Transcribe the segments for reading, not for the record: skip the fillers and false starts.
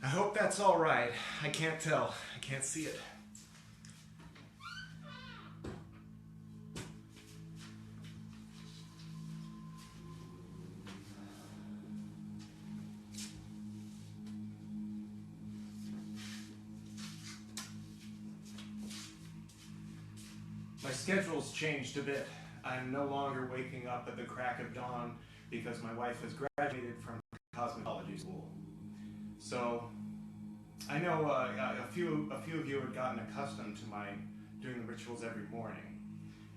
I hope that's all right. I can't tell. I can't see it. My schedule's changed a bit. I'm no longer waking up at the crack of dawn because my wife has graduated from cosmetology school. So I know a few of you have gotten accustomed to my doing the rituals every morning,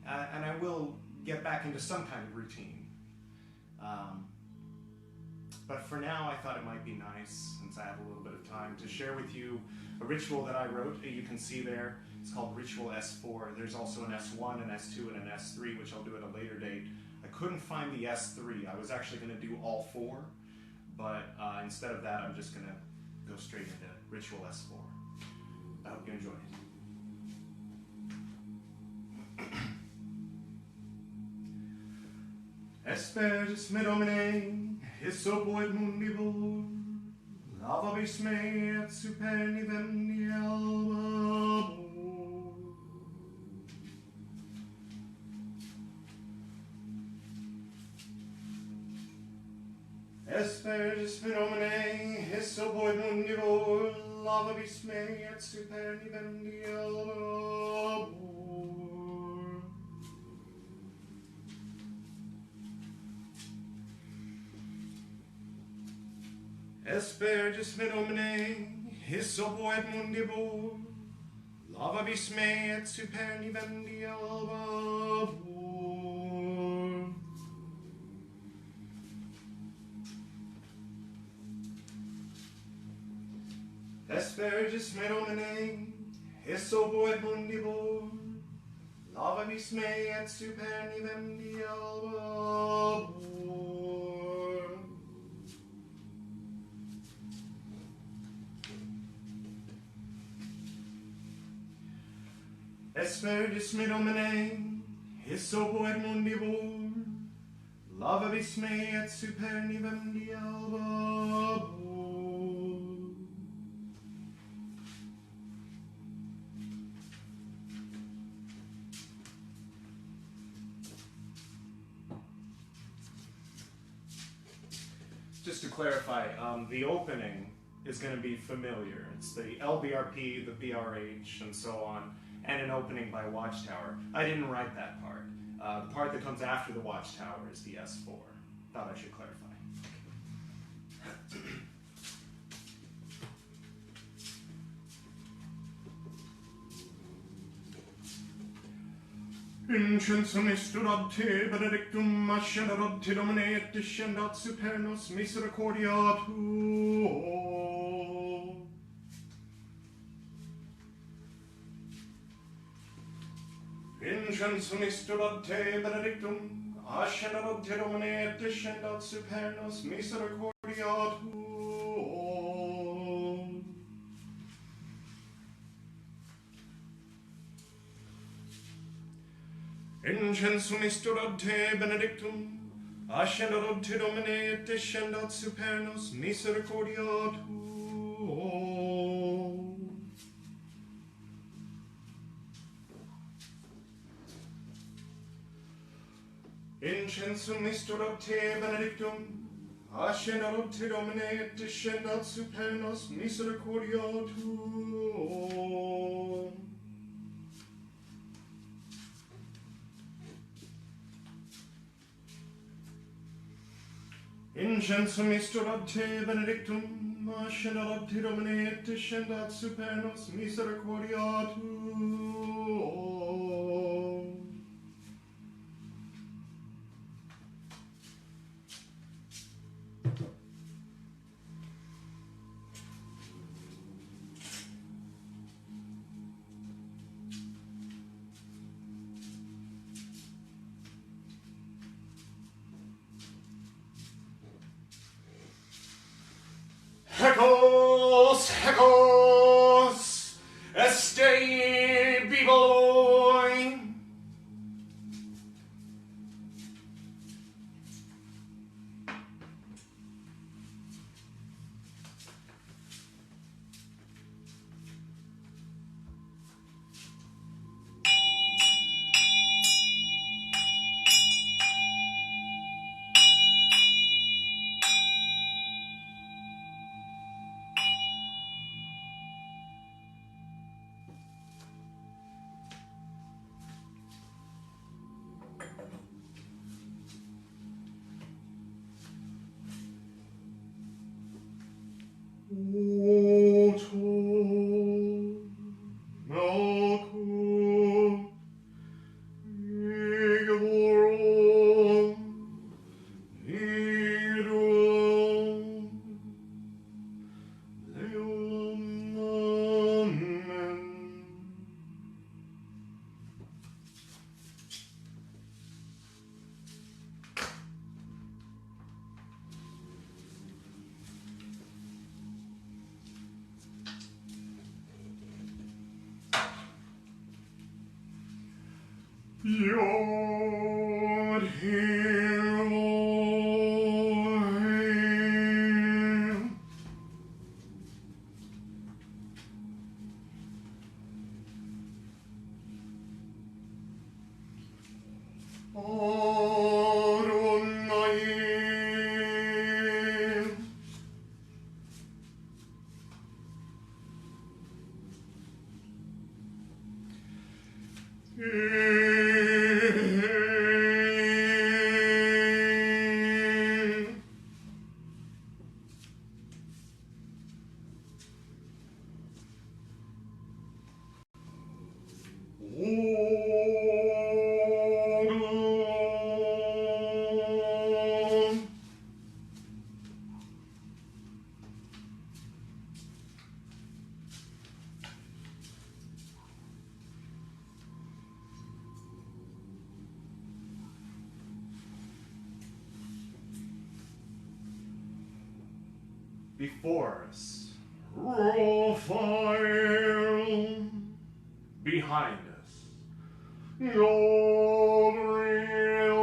and I will get back into some kind of routine. But for now, I thought it might be nice, since I have a little bit of time, to share with you a ritual that I wrote. You can see there. It's called Ritual S4. There's also an S1, an S2, and an S3, which I'll do at a later date. I couldn't find the S3. I was actually going to do all four, but instead of that, I'm just going to go straight into Ritual S4. I hope you enjoy it. Esperis me Domine, hisopo et mundibus, lavabis me et superni vendi albabus. Esperis me Domine, hisopo et mundibus, lavabis me et superni vendi albabus. Esperis me Domine, hisopo et mundibus, lavabis me et superni vendi albabus. Esperis me Domine, hisopo et mundibus, lavabis me et superni vendi albabus. Esperis me Domine, hisopo et mundibus, lavabis me et superni vendi albabus. Just to clarify, the opening is going to be familiar. It's the LBRP, the BRH, and so on, and an opening by Watchtower. I didn't write that part. The part that comes after the Watchtower is the S4. Thought I should clarify. Incensum isturat te benedictum ascendat te Domine et descendat super nos misericordia tuo. Incensum isturat te benedictum ascendat te Domine et descendat super nos misericordia tuo. Incensum isturat te benedictum, ascendat te Domine et descendat super nos misericordia tuo. Incensum isturat te benedictum, ascendat te Domine et descendat super nos misericordia tuo. Incensum isturat te benedictum, ascendat te Domine et descendat super nos misericordia tuo. Hecos, hecos, este bibeloi. Before us, profile. Behind us, gold rail.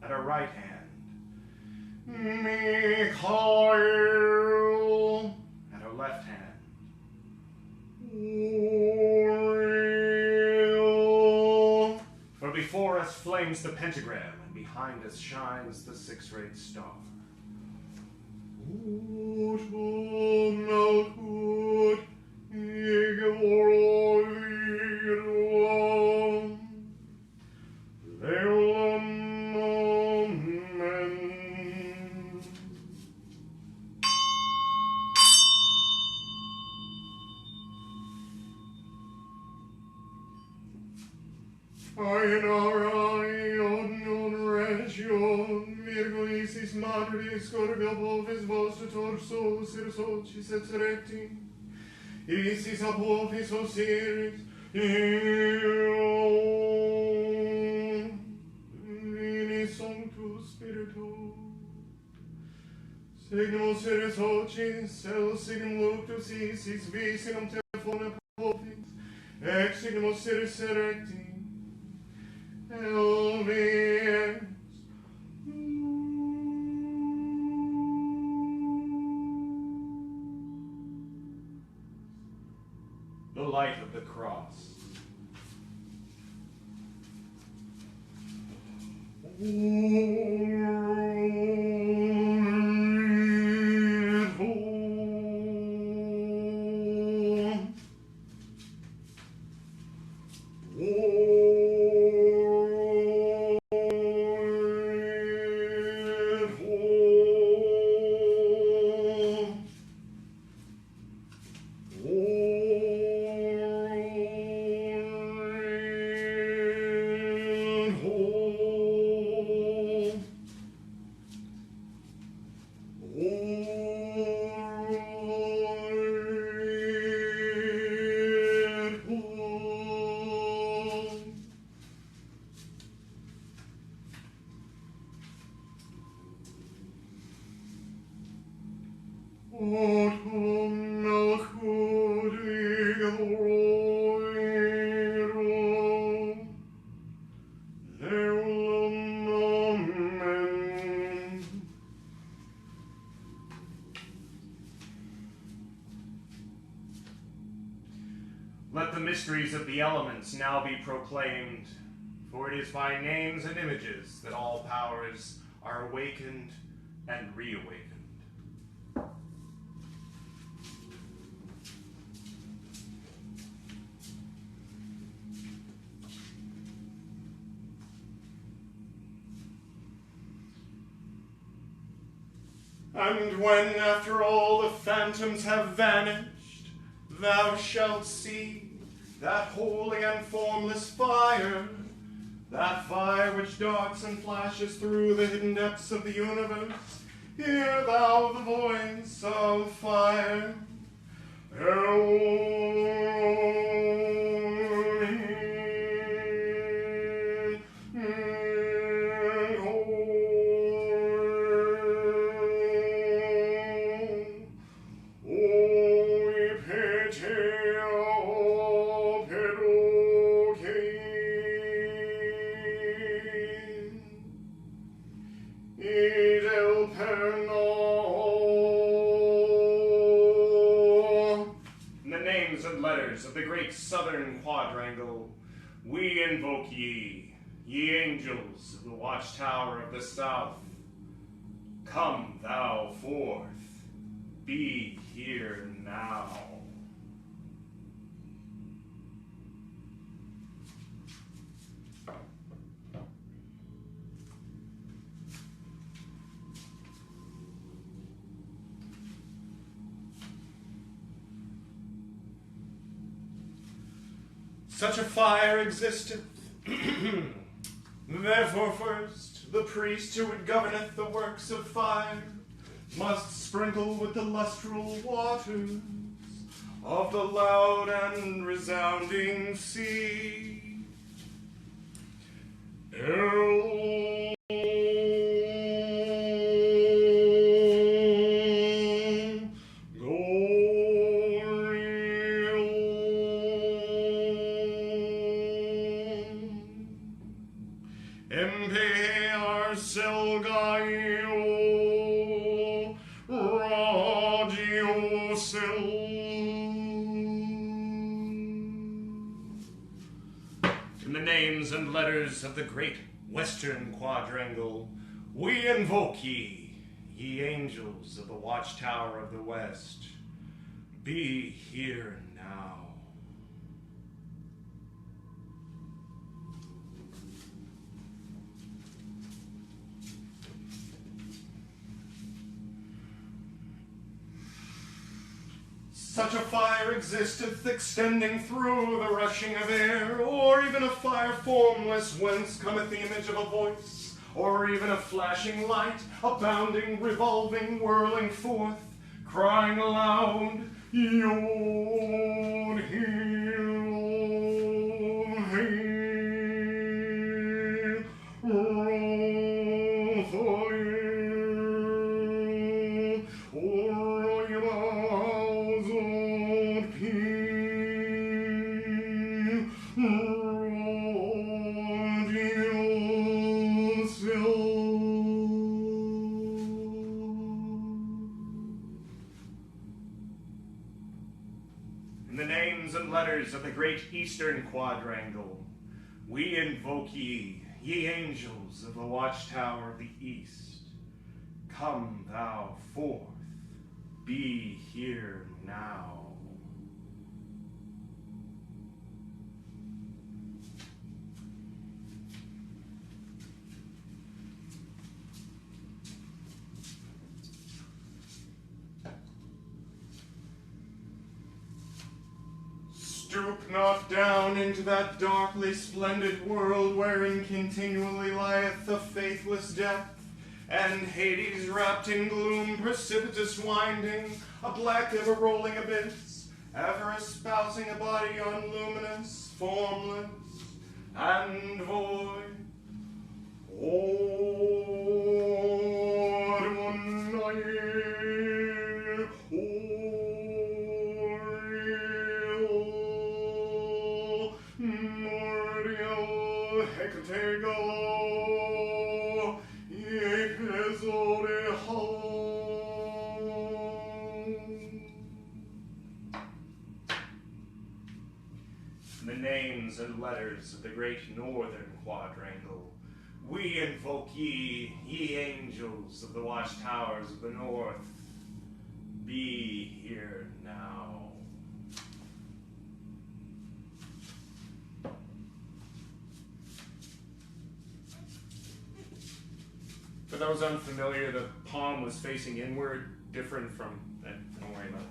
At our right hand, Mikhail. At our left hand, Oriel. For before us flames the pentagram, and behind us shines the six-rayed star. Ci sezzeretti, isis apofis osiris, vini sanctus spiritu, signum seres ocis, el signum luctus isis, vi signum teflone apofis, ex signum seres erecti, el vies, the light of the cross. Let the mysteries of the elements now be proclaimed, for it is by names and images that all powers are awakened and reawakened. And when, after all the phantoms have vanished, thou shalt see that holy and formless fire, that fire which darts and flashes through the hidden depths of the universe, hear thou the voice of fire. Of the great southern quadrangle, we invoke ye, ye angels of the watchtower of the south. Come thou forth, be here now. Such a fire existeth. Therefore first, the priest who would governeth the works of fire must sprinkle with the lustral waters of the loud and resounding sea. In the names and letters of the great western quadrangle, we invoke ye, ye angels of the watchtower of the west. Be here now. Such a fire existeth, extending through the rushing of air, or even a fire formless, whence cometh the image of a voice, or even a flashing light, abounding, revolving, whirling forth, crying aloud, Yod Hil of the great eastern quadrangle, we invoke ye, ye angels of the watchtower of the east. Come thou forth, be here now. Stoop not down into that darkly splendid world wherein continually lieth the faithless death, and Hades wrapped in gloom, precipitous winding, a black ever-rolling abyss, ever espousing a body unluminous, formless, and void. The names and letters of the great northern quadrangle, we invoke ye, ye angels of the watchtowers of the north. Be here now. For those unfamiliar, the palm was facing inward, different from that. Don't worry about it.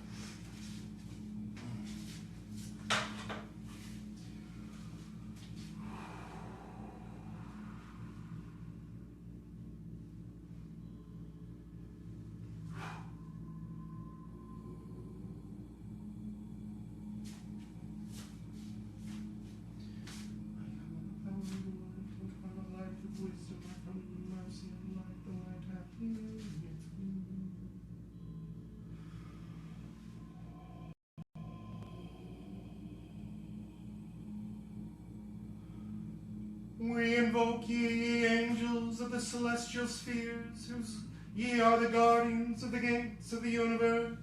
We invoke ye, angels of the celestial spheres, whose ye are the guardians of the gates of the universe.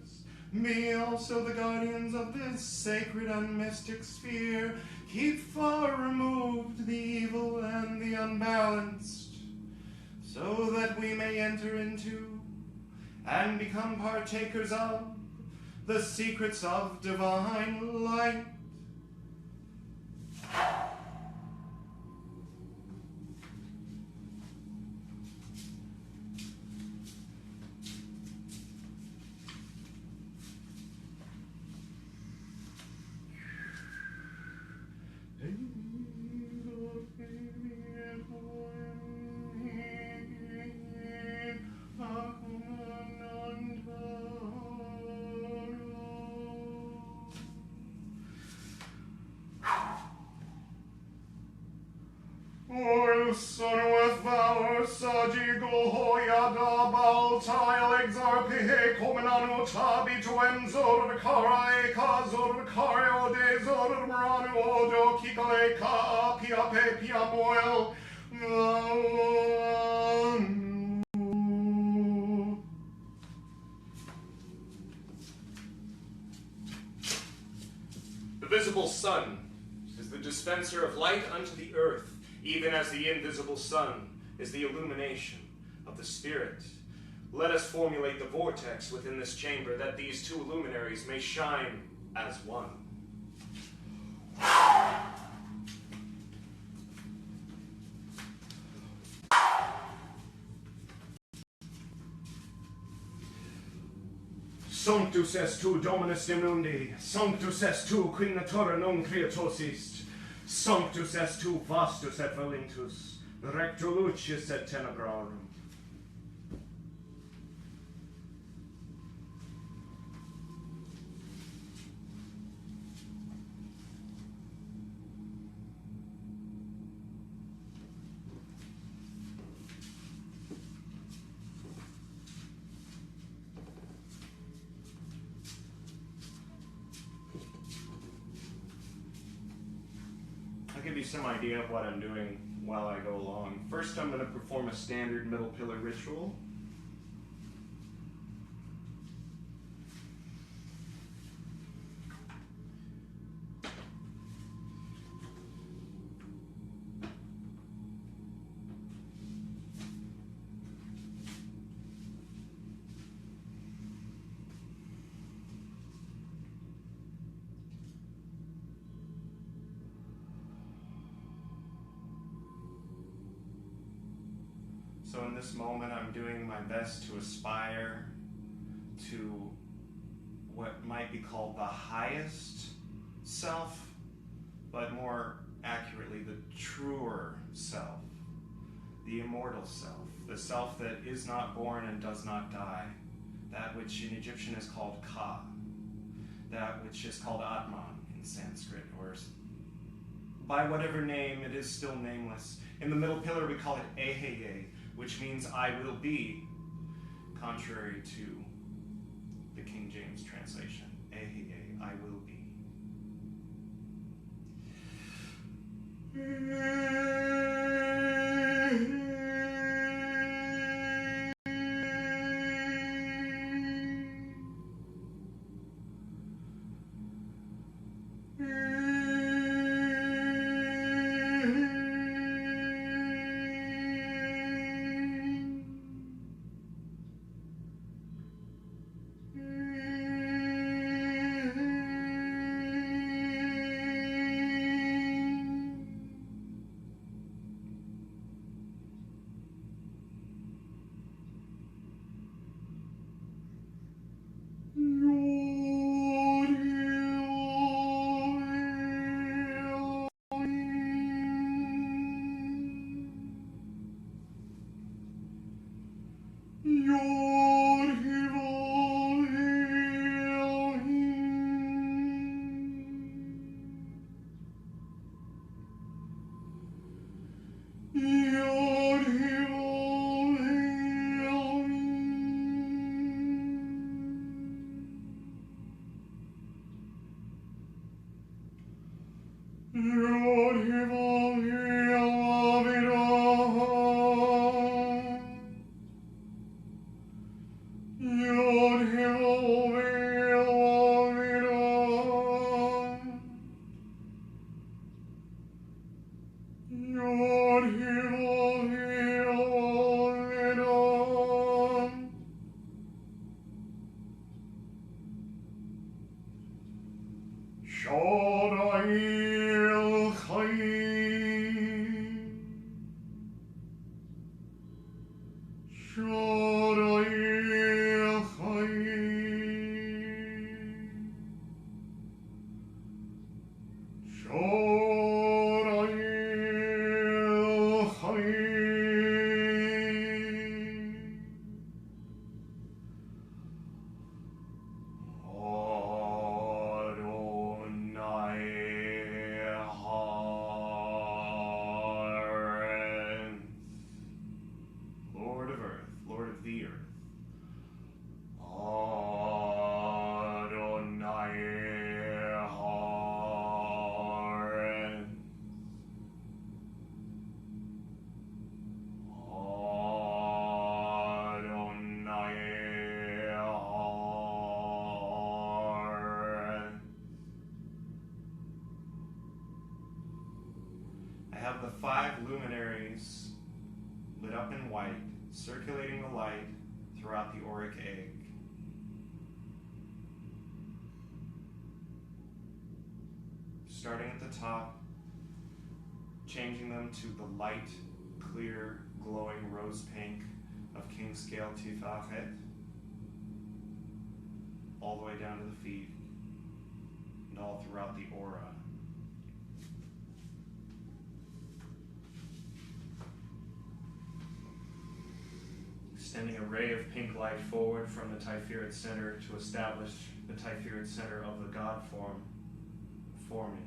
Be also the guardians of this sacred and mystic sphere. Keep far removed the evil and the unbalanced, so that we may enter into and become partakers of the secrets of divine light. The visible sun is the dispenser of light unto the earth, even as the invisible sun is the illumination of the spirit. Let us formulate the vortex within this chamber, that these two luminaries may shine as one. Sanctus est tu Dominus de mundi, sanctus est tu qui natura non creatus est, sanctus est tu vastus et valentus, recto lucis et tenebrarum. Give you some idea of what I'm doing while I go along. First, I'm going to perform a standard middle pillar ritual. So in this moment, I'm doing my best to aspire to what might be called the highest self, but more accurately, the truer self, the immortal self, the self that is not born and does not die, that which in Egyptian is called Ka, that which is called Atman in Sanskrit, or by whatever name, it is still nameless. In the middle pillar, we call it Eheye, which means I will be, contrary to the King James translation. Eheye, I will be. Have the 5 luminaries lit up in white, circulating the light throughout the auric egg. Starting at the top, changing them to the light, clear, glowing rose pink of king scale Tiferet, all the way down to the feet, and all throughout the aura. Extending a ray of pink light forward from the Tiferet center to establish the Tiferet center of the God form for me.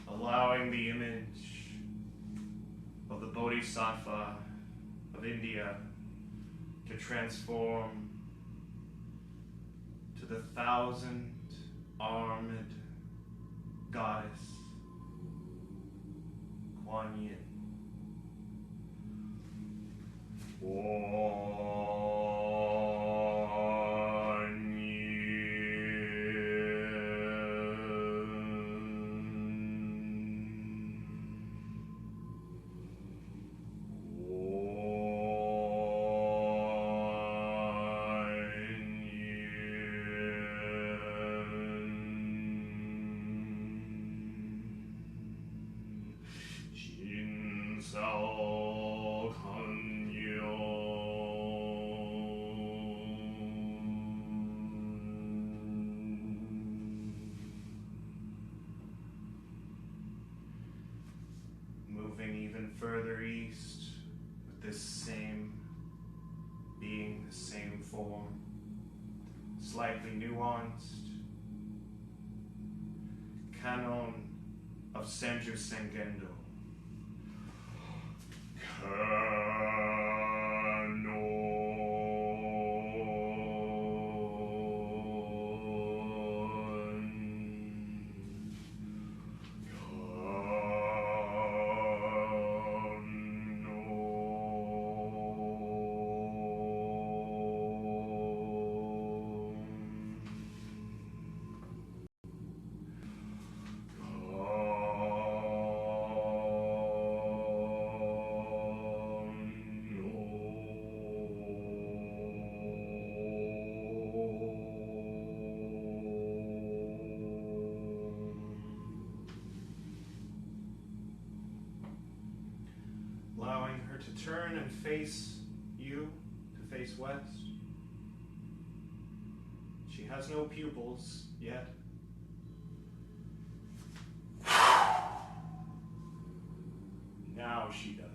Allowing the image of the Bodhisattva of India to transform to the 1,000 armed goddess, Kuan Yin. Moving even further east with this same being, the same form, slightly nuanced. Canon of Sanjūsangendō. to turn and face you, to face west. She has no pupils yet. Now she does.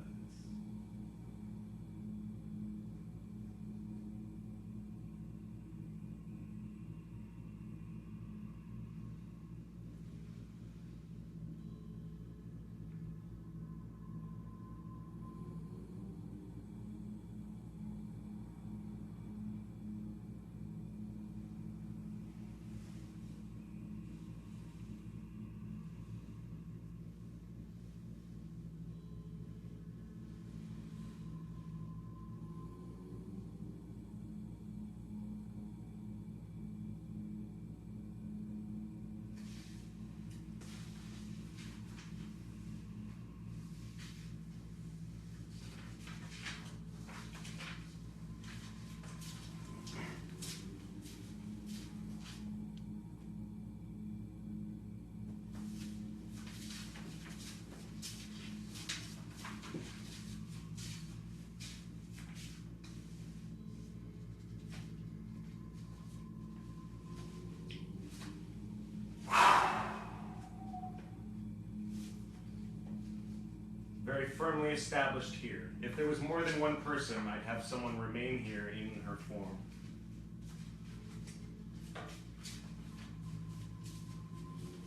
Very firmly established here. If there was more than one person, I'd have someone remain here in her form.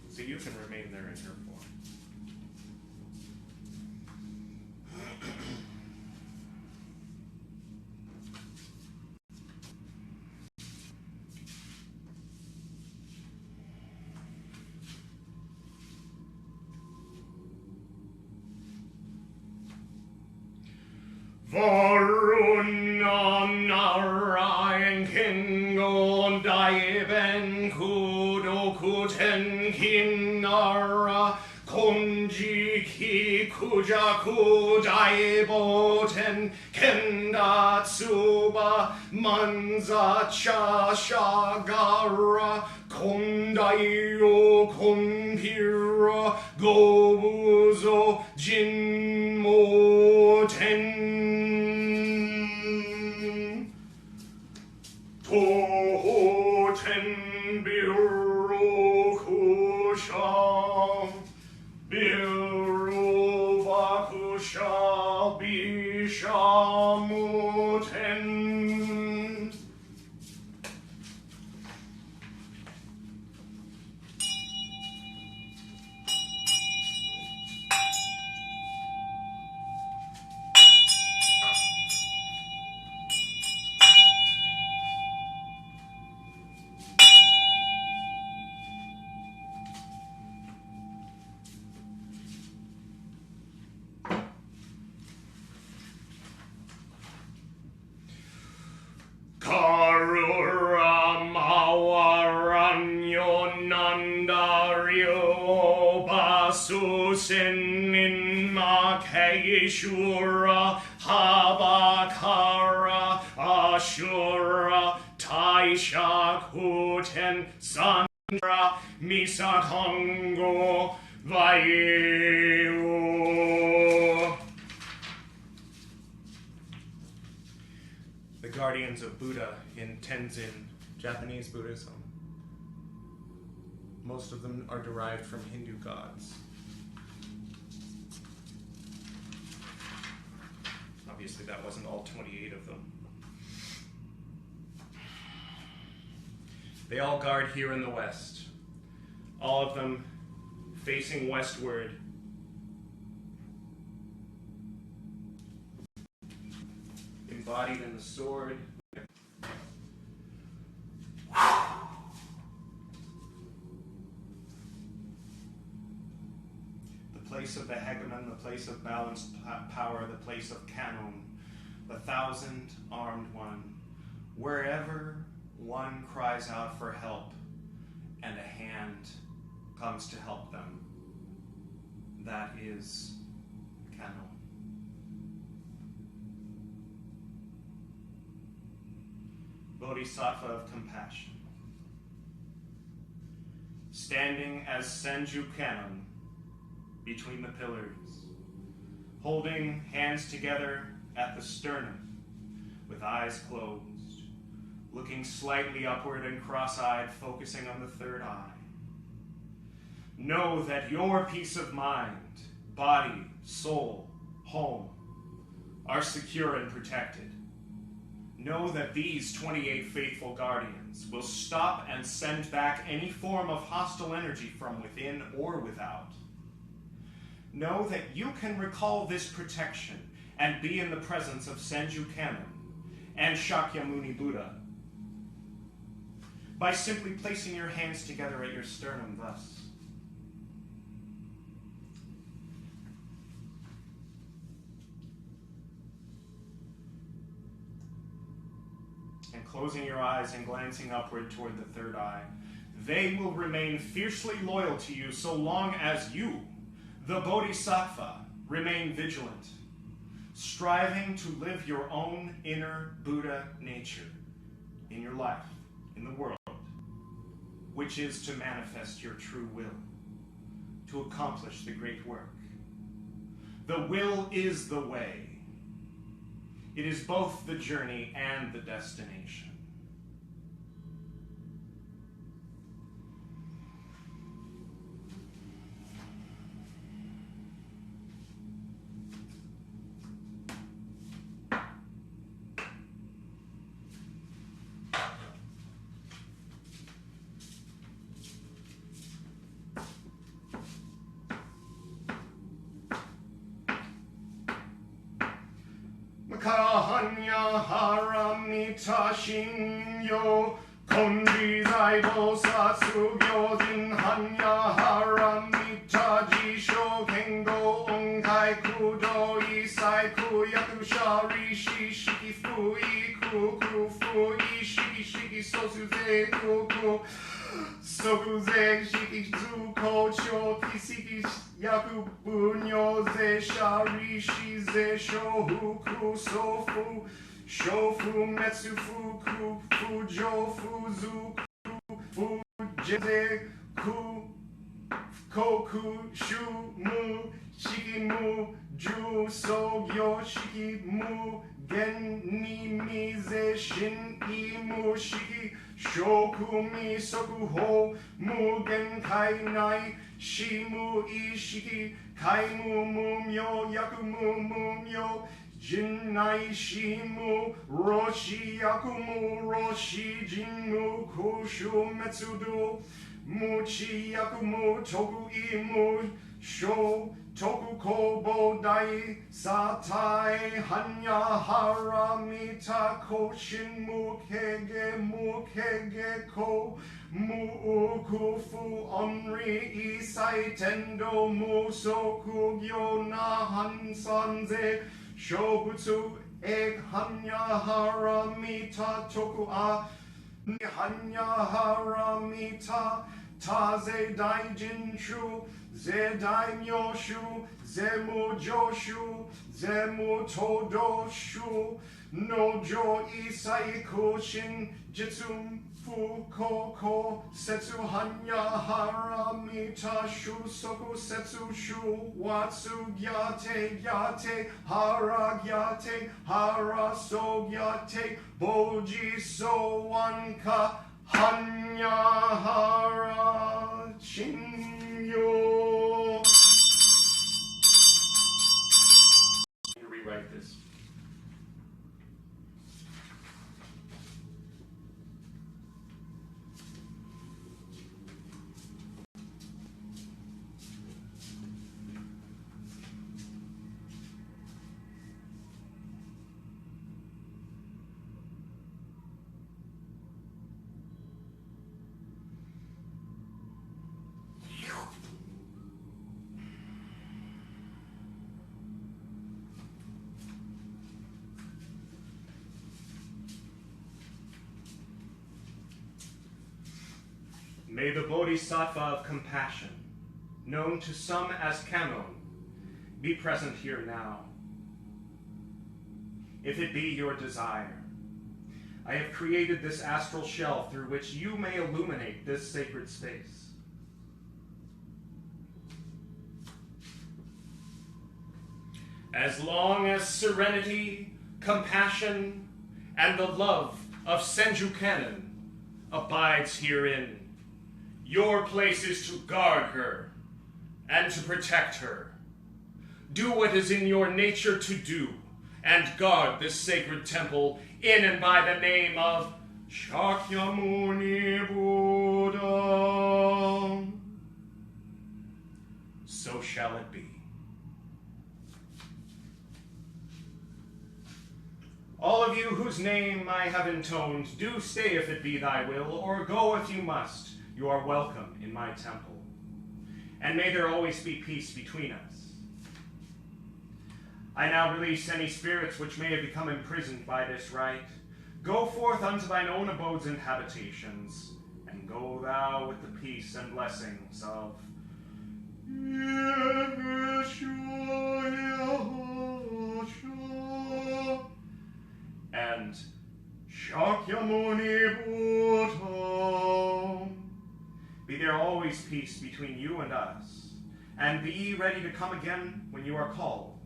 So you can remain there in her form. Varunanarayankingo daiben kudokuten kinara konji ki kujaku daiboten kendatsuba manzacha shagara kondayo konpira gobuzo jinmoten Tohoten birokusha birovakusha bishamuten Susenin Makeshura Habakara Ashura Taishakuten Sandra Misakongo Vayu. The guardians of Buddha in Tenzin, Japanese Buddhism. Most of them are derived from Hindu gods. Obviously, that wasn't all 28 of them. They all guard here in the west, all of them facing westward. Embodied in the sword. The place of the hegemon, the place of balanced power, the place of Kannon, the thousand armed one. Wherever one cries out for help and a hand comes to help them, that is Kannon. Bodhisattva of compassion. Standing as Sanjūsangendō between the pillars, holding hands together at the sternum, with eyes closed, looking slightly upward and cross-eyed, focusing on the third eye. Know that your peace of mind, body, soul, home, are secure and protected. Know that these 28 faithful guardians will stop and send back any form of hostile energy from within or without. Know that you can recall this protection and be in the presence of Sanjūsangendō and Shakyamuni Buddha by simply placing your hands together at your sternum thus. And closing your eyes and glancing upward toward the third eye, they will remain fiercely loyal to you so long as you, the Bodhisattva, remain vigilant, striving to live your own inner Buddha nature in your life, in the world, which is to manifest your true will, to accomplish the great work. The will is the way. It is both the journey and the destination. Kahanya haramita shinyo kondi zaibo satsu gyojin hanya haramita jisho kengo onkai kudo isai kuyakusha rishi shiki fui kuku fui shiki shiki sosuze kuku sokuze shiki zuko cho kisiki yaku bunyo ze sharishi ze shohuku sofu shofu metsufu ku fujofu zuku fujeze ku koku shu mu shiki mu ju sogyo shiki mu gen ni mize shin imu shiki shoku mi soku ho mu gen kai nai shimu ishiki kaimu mumyo yaku mumyo jinnai shimu roshi yakumu roshi jinmu kushu metsudu muchi yakumu toku imu sho toku kobo dai satai hanya haramita koshin mukege ko mu kufu onri isai tendo musoku gyo na hansanze shobutsu ek hanya haramita toku a hanya haramita taze daijin ze daimyoshu zemu joshu zemu todoshu nojo isai koshin jitsum Fuko setsu hanya haramita shu soku setsu shu watsu gyate hara gyate hara so gyate boji so wanka hanya hara chinyo. To rewrite this. May the Bodhisattva of compassion, known to some as Kannon, be present here now. If it be your desire, I have created this astral shell through which you may illuminate this sacred space. As long as serenity, compassion, and the love of Sanjūsangendō abides herein, your place is to guard her and to protect her. Do what is in your nature to do, and guard this sacred temple in and by the name of Shakyamuni Buddha. So shall it be. All of you whose name I have intoned, do stay if it be thy will, or go if you must. You are welcome in my temple. And may there always be peace between us. I now release any spirits which may have become imprisoned by this rite. Go forth unto thine own abodes and habitations, and go thou with the peace and blessings of and Shakyamuni Buddha. Be there always peace between you and us, and be ye ready to come again when you are called.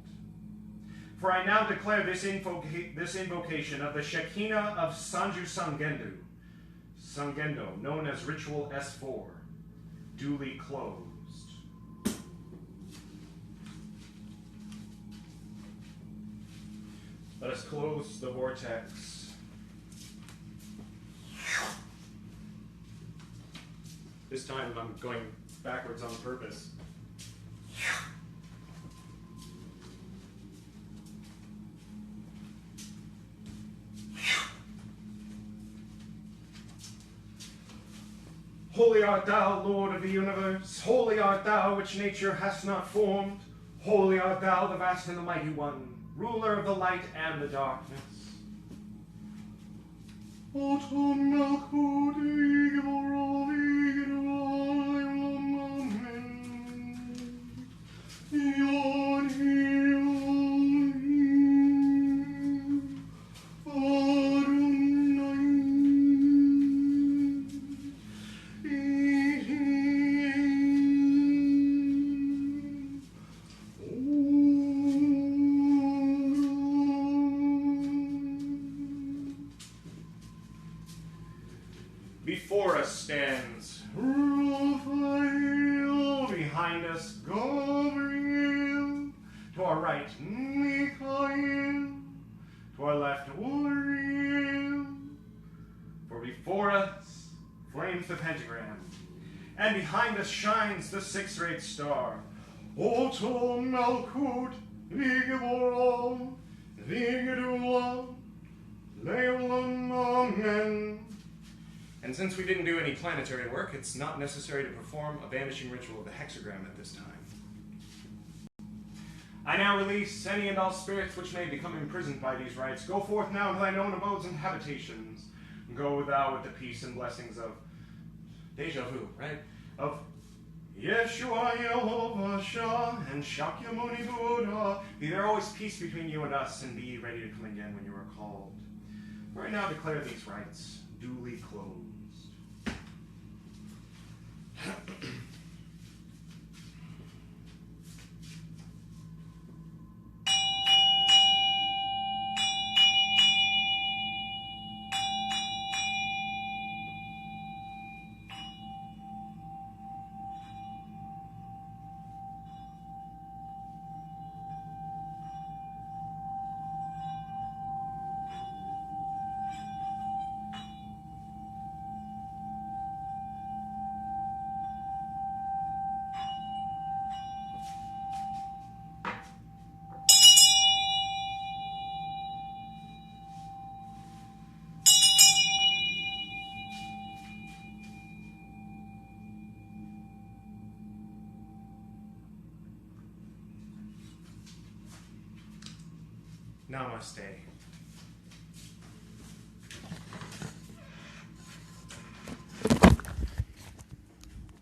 For I now declare this invocation of the Shekinah of Sanjūsangendō, known as Ritual S4, duly closed. Let us close the vortex. This time I'm going backwards on purpose. Holy art thou, Lord of the universe. Holy art thou, which nature hath not formed. Holy art thou, the vast and the mighty one, ruler of the light and the darkness. Before us stands Raphael, behind us Gabriel, to our right Michael, to our left Uriel, for before us flames the pentagram, and behind us shines the sixth-rate star. Oto Malkut Ligaboro Ligadula Leolam Amen. And since we didn't do any planetary work, it's not necessary to perform a banishing ritual of the hexagram at this time. I now release any and all spirits which may become imprisoned by these rites. Go forth now to thine own abodes and habitations. Go thou with the peace and blessings of deja vu, right? Of Yeshua Yehovah Shah and Shakyamuni Buddha. Be there always peace between you and us, and be ye ready to come again when you are called. For I now declare these rites duly closed. Namaste.